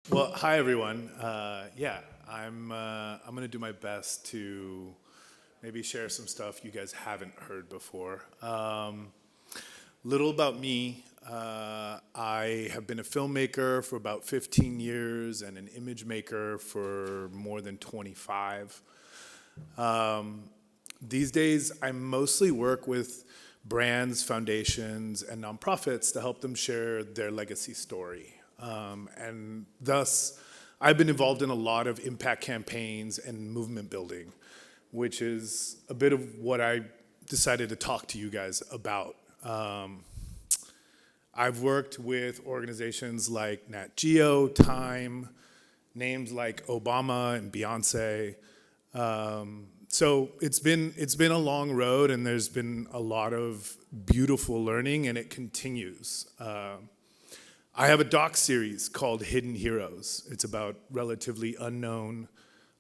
Well, hi everyone. I'm gonna do my best to maybe share some stuff you guys haven't heard before. Little about me. I have been a filmmaker for about 15 years and an image maker for more than 25. These days, I mostly work with brands, foundations, and nonprofits to help them share their legacy story. And thus, I've been involved in a lot of impact campaigns and movement building, which is a bit of what I decided to talk to you guys about. I've worked with organizations like Nat Geo, Time, names like Obama and Beyonce. So it's been a long road, and there's been a lot of beautiful learning, and it continues. I have a doc series called Hidden Heroes. It's about relatively unknown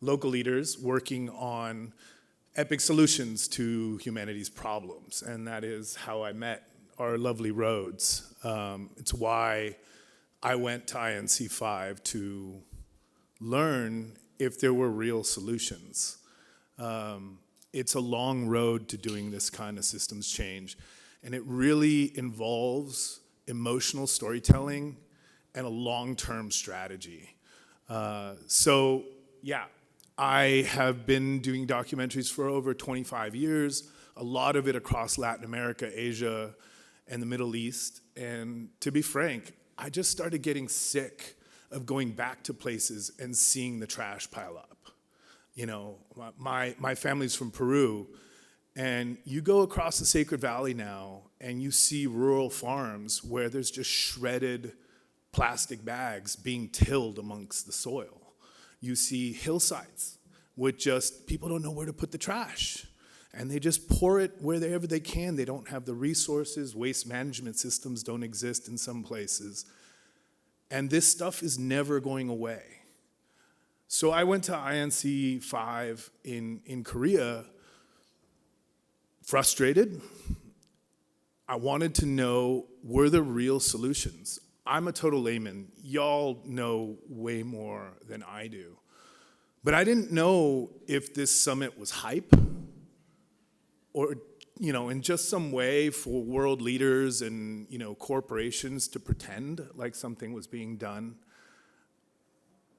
local leaders working on epic solutions to humanity's problems, and that is how I met our lovely Rhodes. It's why I went to INC 5 to learn if there were real solutions. It's a long road to doing this kind of systems change, and it really involves emotional storytelling and a long-term strategy. Yeah, I have been doing documentaries for over 25 years, a lot of it across Latin America, Asia, and the Middle East. And to be frank, I just started getting sick of going back to places and seeing the trash pile up. You know, my family's from Peru, and you go across the Sacred Valley now, and you see rural farms where there's just shredded plastic bags being tilled amongst the soil. You see hillsides with just people don't know where to put the trash, and they just pour it wherever they can. They don't have the resources. Waste management systems don't exist in some places, and this stuff is never going away. So I went to INC 5 in Korea, frustrated. I wanted to know, were there real solutions? I'm a total layman. Y'all know way more than I do. But I didn't know if this summit was hype or, in just some way for world leaders and, corporations to pretend like something was being done,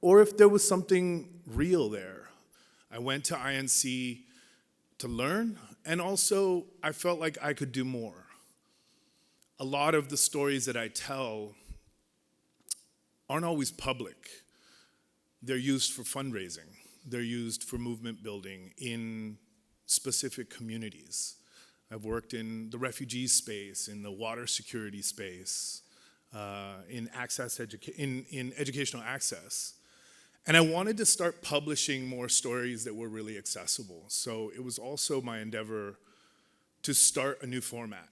or if there was something real there. I went to INC to learn, and also I felt like I could do more. A lot of the stories that I tell aren't always public. They're used for fundraising. They're used for movement building in specific communities. I've worked in the refugee space, in the water security space, in educational access. And I wanted to start publishing more stories that were really accessible. So it was also my endeavor to start a new format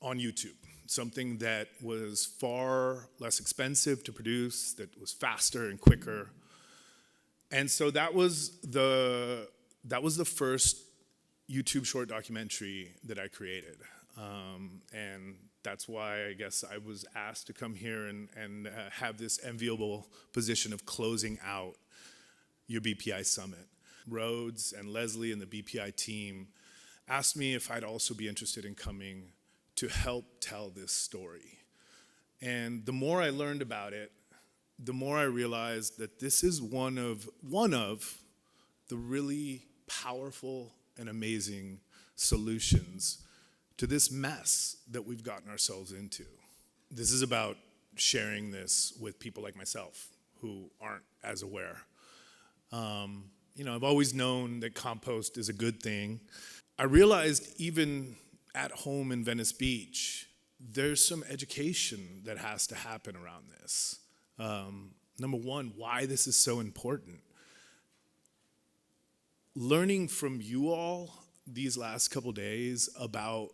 on YouTube, something that was far less expensive to produce, that was faster and quicker. And so that was the first YouTube short documentary that I created. And that's why I guess I was asked to come here and have this enviable position of closing out your BPI Summit. Rhodes and Leslie and the BPI team asked me if I'd also be interested in coming to help tell this story. And the more I learned about it, the more I realized that this is one of the really powerful and amazing solutions to this mess that we've gotten ourselves into. This is about sharing this with people like myself who aren't as aware. I've always known that compost is a good thing. I realized even at home in Venice Beach, there's some education that has to happen around this. Number one, why this is so important. Learning from you all these last couple days about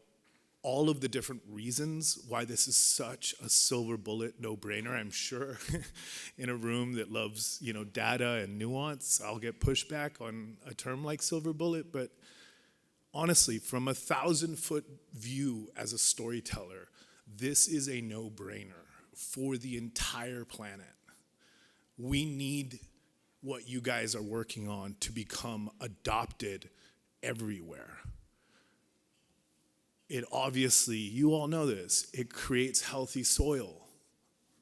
all of the different reasons why this is such a silver bullet no-brainer. I'm sure in a room that loves, data and nuance, I'll get pushback on a term like silver bullet, but honestly, from a 1,000-foot view as a storyteller, this is a no-brainer for the entire planet. we need what you guys are working on to become adopted everywhere. It obviously, you all know this, it creates healthy soil.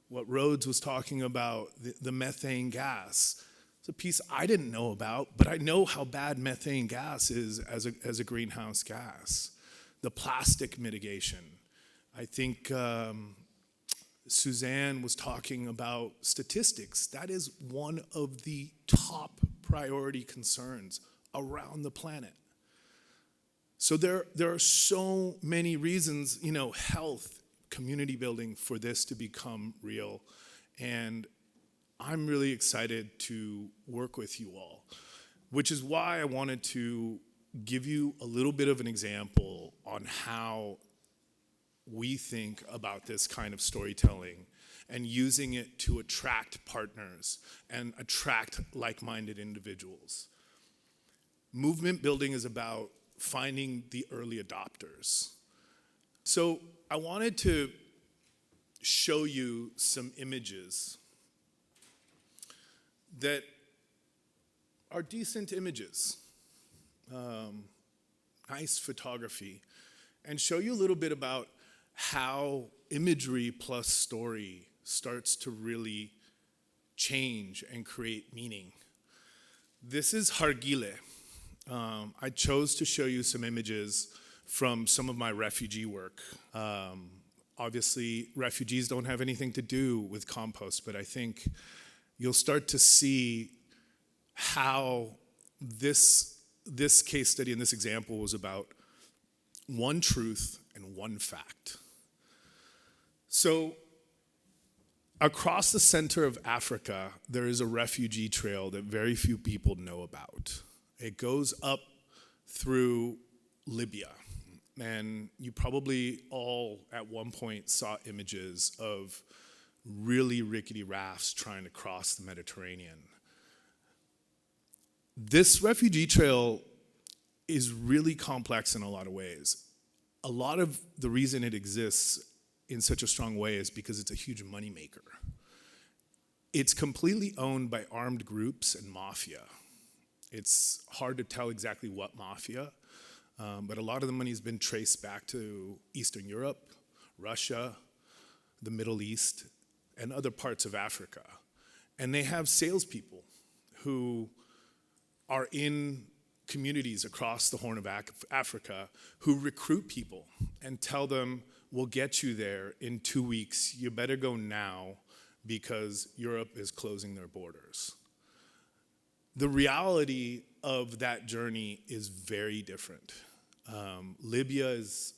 What Rhodes was talking about, the methane gas, it's a piece I didn't know about, but I know how bad methane gas is as a greenhouse gas. The plastic mitigation. I think Suzanne was talking about statistics. That is one of the top priority concerns around the planet. So there are so many reasons, health, community building, for this to become real. And I'm really excited to work with you all, which is why I wanted to give you a little bit of an example on how we think about this kind of storytelling and using it to attract partners and attract like-minded individuals. Movement building is about finding the early adopters. So I wanted to show you some images that are decent images, nice photography, and show you a little bit about how imagery plus story starts to really change and create meaning. This is Hargile. I chose to show you some images from some of my refugee work. Obviously, refugees don't have anything to do with compost, but I think you'll start to see how this case study and this example was about one truth and one fact. So across the center of Africa, there is a refugee trail that very few people know about. It goes up through Libya. And you probably all at one point saw images of really rickety rafts trying to cross the Mediterranean. This refugee trail is really complex in a lot of ways. A lot of the reason it exists in such a strong way is because it's a huge moneymaker. It's completely owned by armed groups and mafia. It's hard to tell exactly what mafia, but a lot of the money has been traced back to Eastern Europe, Russia, the Middle East, and other parts of Africa. And they have salespeople who are in communities across the Horn of Africa who recruit people and tell them, we'll get you there in 2 weeks. You better go now because Europe is closing their borders. The reality of that journey is very different. Libya is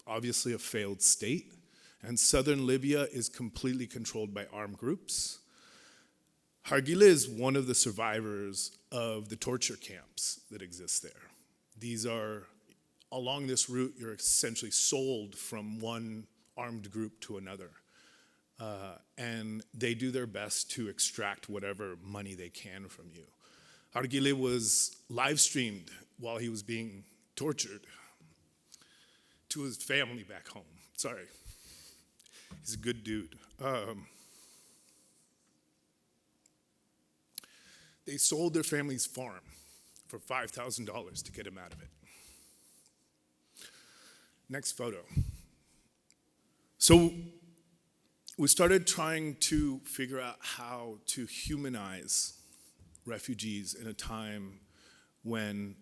obviously a failed state, and southern Libya is completely controlled by armed groups. Hargile is one of the survivors of the torture camps that exist there. These are, along this route, you're essentially sold from one armed group to another. And they do their best to extract whatever money they can from you. Hargile was live streamed while he was being tortured to his family back home. Sorry. He's a good dude. They sold their family's farm for $5,000 to get him out of it. Next photo. So we started trying to figure out how to humanize refugees in a time when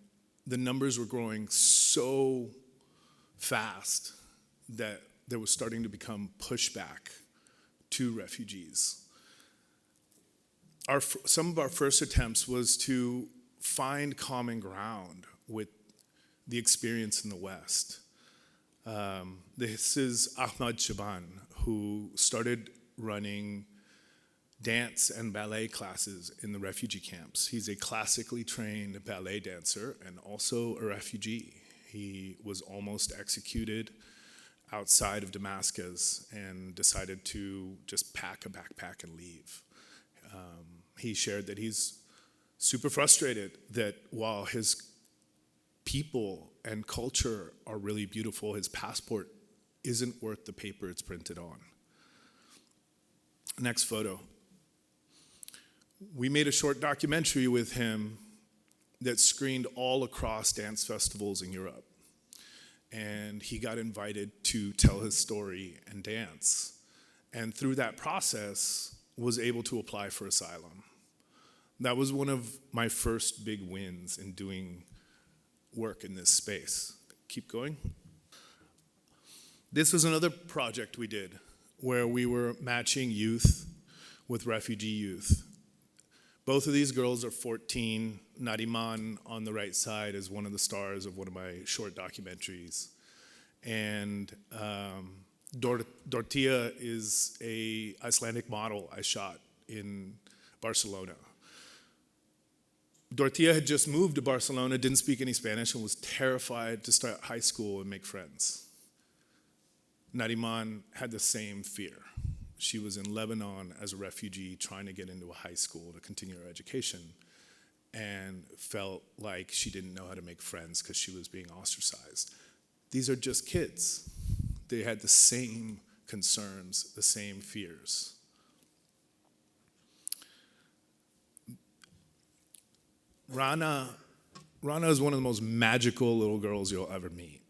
the numbers were growing so fast that there was starting to become pushback to refugees. Some of our first attempts was to find common ground with the experience in the West. This is Ahmad Shaban, who started running dance and ballet classes in the refugee camps. He's a classically trained ballet dancer and also a refugee. He was almost executed outside of Damascus and decided to just pack a backpack and leave. He shared that he's super frustrated that while his people and culture are really beautiful, his passport isn't worth the paper it's printed on. Next photo. We made a short documentary with him that screened all across dance festivals in Europe. And he got invited to tell his story and dance. And through that process, was able to apply for asylum. That was one of my first big wins in doing work in this space. Keep going. This was another project we did where we were matching youth with refugee youth. Both of these girls are 14. Nariman on the right side is one of the stars of one of my short documentaries. And Dortia is a Icelandic model I shot in Barcelona. Dortia had just moved to Barcelona, didn't speak any Spanish, and was terrified to start high school and make friends. Nariman had the same fear. She was in Lebanon as a refugee trying to get into a high school to continue her education and felt like she didn't know how to make friends because she was being ostracized. These are just kids. They had the same concerns, the same fears. Rana is one of the most magical little girls you'll ever meet.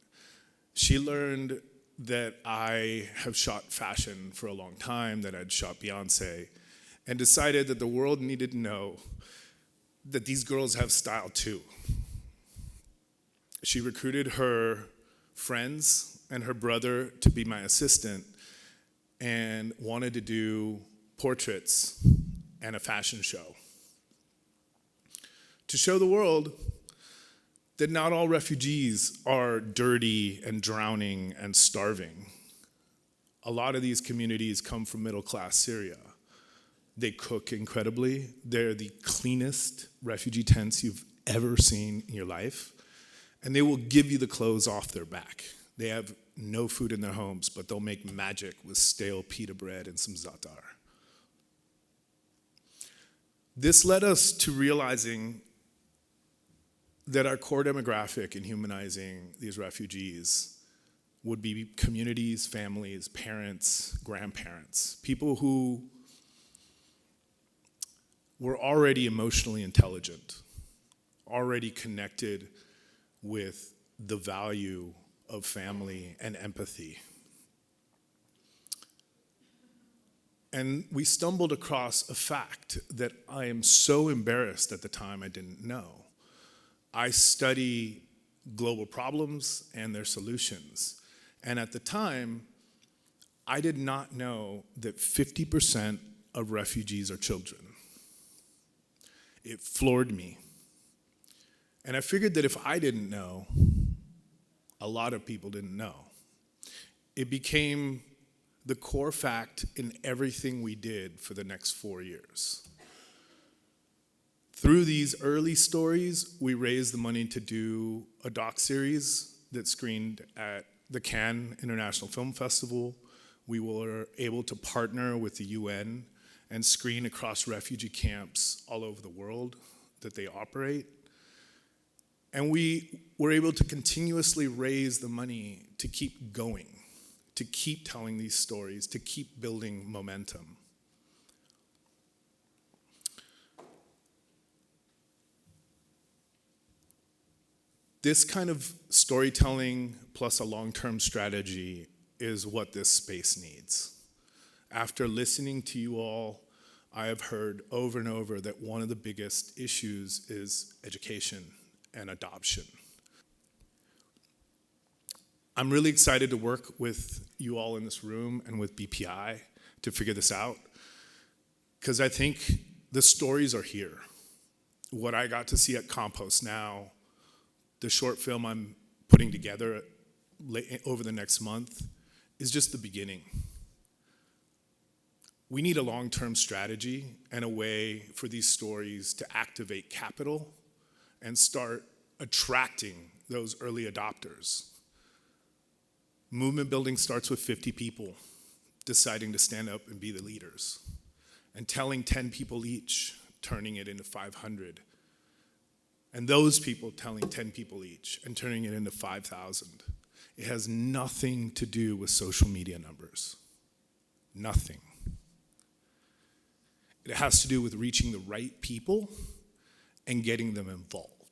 She learned that I have shot fashion for a long time, that I'd shot Beyonce, and decided that the world needed to know that these girls have style too. She recruited her friends and her brother to be my assistant and wanted to do portraits and a fashion show to show the world that not all refugees are dirty and drowning and starving. A lot of these communities come from middle-class Syria. They cook incredibly. They're the cleanest refugee tents you've ever seen in your life. And they will give you the clothes off their back. They have no food in their homes, but they'll make magic with stale pita bread and some za'atar. This led us to realizing that our core demographic in humanizing these refugees would be communities, families, parents, grandparents, people who were already emotionally intelligent, already connected with the value of family and empathy. And we stumbled across a fact that I am so embarrassed at the time I didn't know. I study global problems and their solutions. And at the time, I did not know that 50% of refugees are children. It floored me. And I figured that if I didn't know, a lot of people didn't know. It became the core fact in everything we did for the next 4 years. Through these early stories, we raised the money to do a doc-series that screened at the Cannes International Film Festival. We were able to partner with the UN and screen across refugee camps all over the world that they operate. And we were able to continuously raise the money to keep going, to keep telling these stories, to keep building momentum. This kind of storytelling plus a long-term strategy is what this space needs. After listening to you all, I have heard over and over that one of the biggest issues is education and adoption. I'm really excited to work with you all in this room and with BPI to figure this out, because I think the stories are here. What I got to see at Compost Now, the short film I'm putting together over the next month, is just the beginning. We need a long-term strategy and a way for these stories to activate capital and start attracting those early adopters. Movement building starts with 50 people deciding to stand up and be the leaders, and telling 10 people each, turning it into 500. And those people telling 10 people each and turning it into 5,000. It has nothing to do with social media numbers. Nothing. It has to do with reaching the right people and getting them involved.